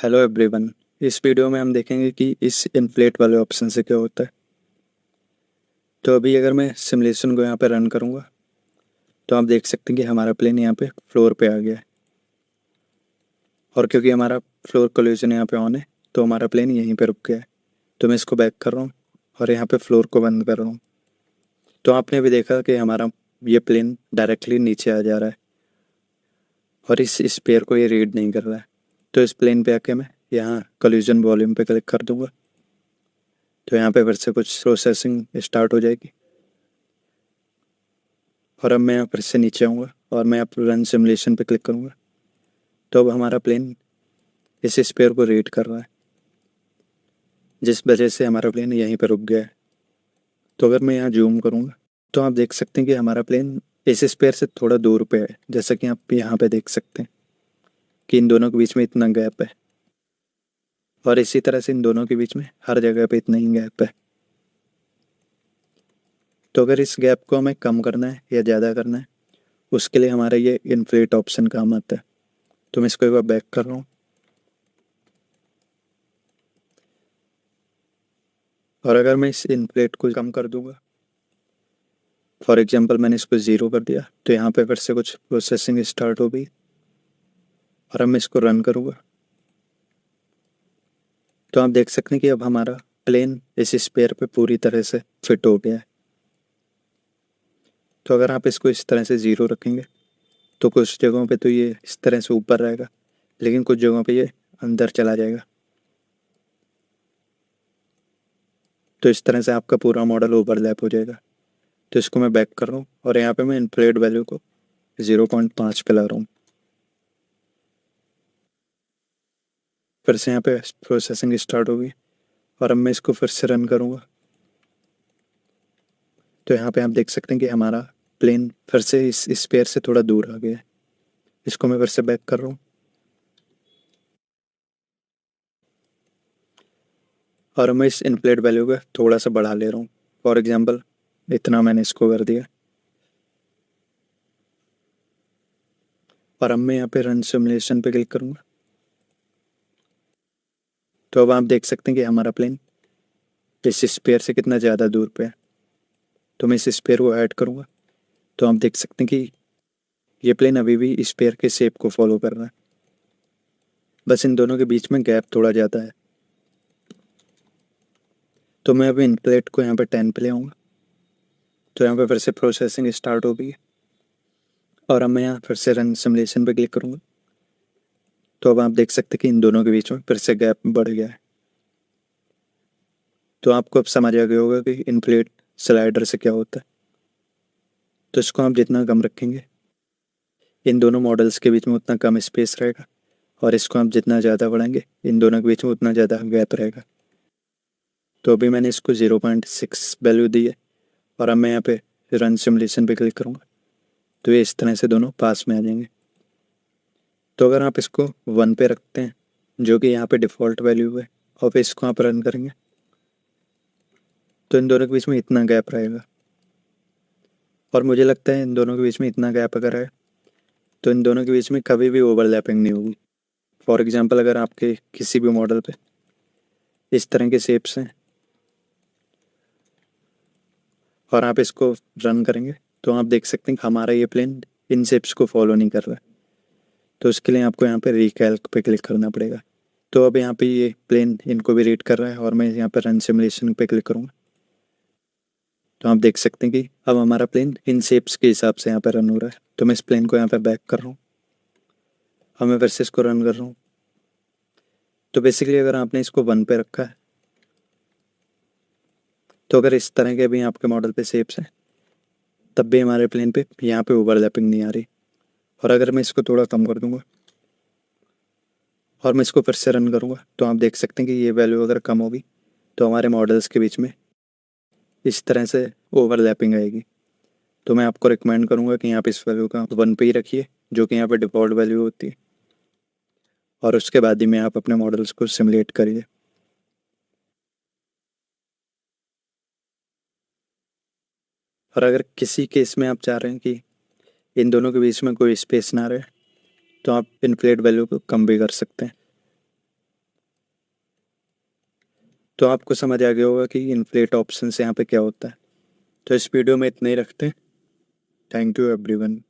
Hello everyone. इस video में हम देखेंगे कि इस इन्फ्लेट वाले ऑप्शन से क्या होता है। तो अभी अगर मैं सिमुलेशन को यहाँ पे रन करूँगा तो आप देख सकते हैं कि हमारा प्लेन यहाँ पे फ्लोर पे आ गया है, और क्योंकि हमारा फ्लोर कोलिजन यहाँ पे ऑन है तो हमारा प्लेन यहीं पे रुक गया है। तो मैं इसको बैक कर रहा हूँ और यहाँ पे फ्लोर को बंद कर रहा हूँ। तो आपने भी देखा कि हमारा ये प्लेन डायरेक्टली नीचे आ जा रहा है और इस स्पेयर को ये रीड नहीं कर रहा है। तो इस प्लेन पे आके मैं यहाँ कोलिजन वॉल्यूम पे क्लिक कर दूँगा तो यहाँ पे फिर से कुछ प्रोसेसिंग स्टार्ट हो जाएगी और अब मैं यहाँ फिर से नीचे आऊँगा और मैं अब रन सिमुलेशन पे क्लिक करूँगा तो अब हमारा प्लेन इस स्पेयर को रीड कर रहा है, जिस वजह से हमारा प्लेन यहीं पर रुक गया है। तो अगर मैं यहाँ जूम करूँगा तो आप देख सकते हैं कि हमारा प्लेन इस स्पेयर से थोड़ा दूर पे है, जैसा कि आप यहाँ पे देख सकते हैं कि इन दोनों के बीच में इतना गैप है, और इसी तरह से इन दोनों के बीच में हर जगह पे इतना ही गैप है। तो अगर इस गैप को हमें कम करना है या ज़्यादा करना है उसके लिए हमारा ये इन्फ्लेट ऑप्शन काम आता है। तो मैं इसको एक बार बैक कर रहा हूँ और अगर मैं इस इन्फ्लेट को कम कर दूंगा, फॉर एग्जांपल मैंने इसको 0 कर दिया, तो यहाँ पे फिर से कुछ प्रोसेसिंग स्टार्ट हो गई और अब मैं इसको रन करूँगा तो आप देख सकते हैं कि अब हमारा प्लेन इस स्पेयर पे पूरी तरह से फिट हो गया है। तो अगर आप इसको इस तरह से 0 रखेंगे तो कुछ जगहों पे तो ये इस तरह से ऊपर रहेगा, लेकिन कुछ जगहों पे ये अंदर चला जाएगा। तो इस तरह से आपका पूरा मॉडल ओवरलैप हो जाएगा। तो इसको मैं बैक कर रहा हूँ और यहाँ पे मैं इन्फ्लेट वैल्यू को 0.5 पे ला रहा हूँ। फिर से यहाँ पे प्रोसेसिंग स्टार्ट होगी और अब मैं इसको फिर से रन करूँगा तो यहाँ पे आप देख सकते हैं कि हमारा प्लेन फिर से इस स्पेयर से थोड़ा दूर आ गया है। इसको मैं फिर से बैक कर रहा हूँ और मैं इस इन्फ्लेट वैल्यू को थोड़ा सा बढ़ा ले रहा हूँ। फॉर एग्जांपल इतना मैंने इसको कर दिया और अब मैं यहाँ पे रन सिमुलेशन पे क्लिक करूँगा तो अब आप देख सकते हैं कि हमारा प्लेन इस स्पेयर से कितना ज़्यादा दूर पे है। तो मैं इस स्पेयर को ऐड करूँगा तो आप देख सकते हैं कि ये प्लेन अभी भी स्पेयर के शेप को फॉलो कर रहा है, बस इन दोनों के बीच में गैप थोड़ा ज़्यादा है। तो मैं अभी इन्फ्लेट को यहाँ पे 10 पे ले आऊँगा तो यहाँ पे फिर से प्रोसेसिंग स्टार्ट हो गई है और अब मैं यहाँ फिर से रन सिमुलेशन पे क्लिक करूँगा तो अब आप देख सकते हैं कि इन दोनों के बीच में फिर से गैप बढ़ गया है। तो आपको अब समझ आ गया होगा कि इन्फ्लेट स्लाइडर से क्या होता है। तो इसको आप जितना कम रखेंगे इन दोनों मॉडल्स के बीच में उतना कम स्पेस रहेगा, और इसको आप जितना ज़्यादा बढ़ाएंगे इन दोनों के बीच में उतना ज़्यादा गैप रहेगा। तो अभी मैंने इसको 0.6 वैल्यू दी है और अब मैं यहाँ पे रन सिमुलेशन पे क्लिक करूँगा तो ये इस तरह से दोनों पास में आ जाएंगे। तो अगर आप इसको 1 पे रखते हैं जो कि यहाँ पे डिफ़ॉल्ट वैल्यू है और फिर इसको आप रन करेंगे तो इन दोनों के बीच में इतना गैप रहेगा, और मुझे लगता है इन दोनों के बीच में इतना गैप अगर है तो इन दोनों के बीच में कभी भी ओवरलैपिंग नहीं होगी। फॉर एग्जांपल अगर आपके किसी भी मॉडल पे इस तरह के शेप्स हैं और आप इसको रन करेंगे तो आप देख सकते हैं कि हमारा ये प्लेन इन शेप्स को फॉलो नहीं कर रहा है। तो उसके लिए आपको यहाँ पे रिकैल्क पे क्लिक करना पड़ेगा। तो अब यहाँ पे ये प्लेन इनको भी रीड कर रहा है और मैं यहाँ पे रन सिमुलेशन पे क्लिक करूँगा तो आप देख सकते हैं कि अब हमारा प्लेन इन शेप्स के हिसाब से यहाँ पे रन हो रहा है। तो मैं इस प्लेन को यहाँ पे बैक कर रहा हूँ और मैं फिर से इसको रन कर रहा हूँ। तो बेसिकली अगर आपने इसको 1 पे रखा है तो अगर इस तरह के भी आपके मॉडल पे शेप्स हैं तब भी हमारे प्लेन पे यहाँ पे ओवरलैपिंग नहीं आ रही। और अगर मैं इसको थोड़ा कम कर दूंगा और मैं इसको फिर से रन करूँगा तो आप देख सकते हैं कि ये वैल्यू अगर कम होगी तो हमारे मॉडल्स के बीच में इस तरह से ओवरलैपिंग आएगी। तो मैं आपको रिकमेंड करूँगा कि आप इस वैल्यू का 1 पे ही रखिए जो कि यहाँ पे डिफ़ॉल्ट वैल्यू होती है, और उसके बाद ही में आप अपने मॉडल्स को सिमुलेट करिए। और अगर किसी केस में आप चाह रहे हैं कि इन दोनों के बीच में कोई स्पेस ना रहे तो आप इन्फ्लेट वैल्यू को कम भी कर सकते हैं। तो आपको समझ आ गया होगा कि इन्फ्लेट ऑप्शन से यहाँ पे क्या होता है। तो इस वीडियो में इतना ही रखते हैं। Thank you everyone.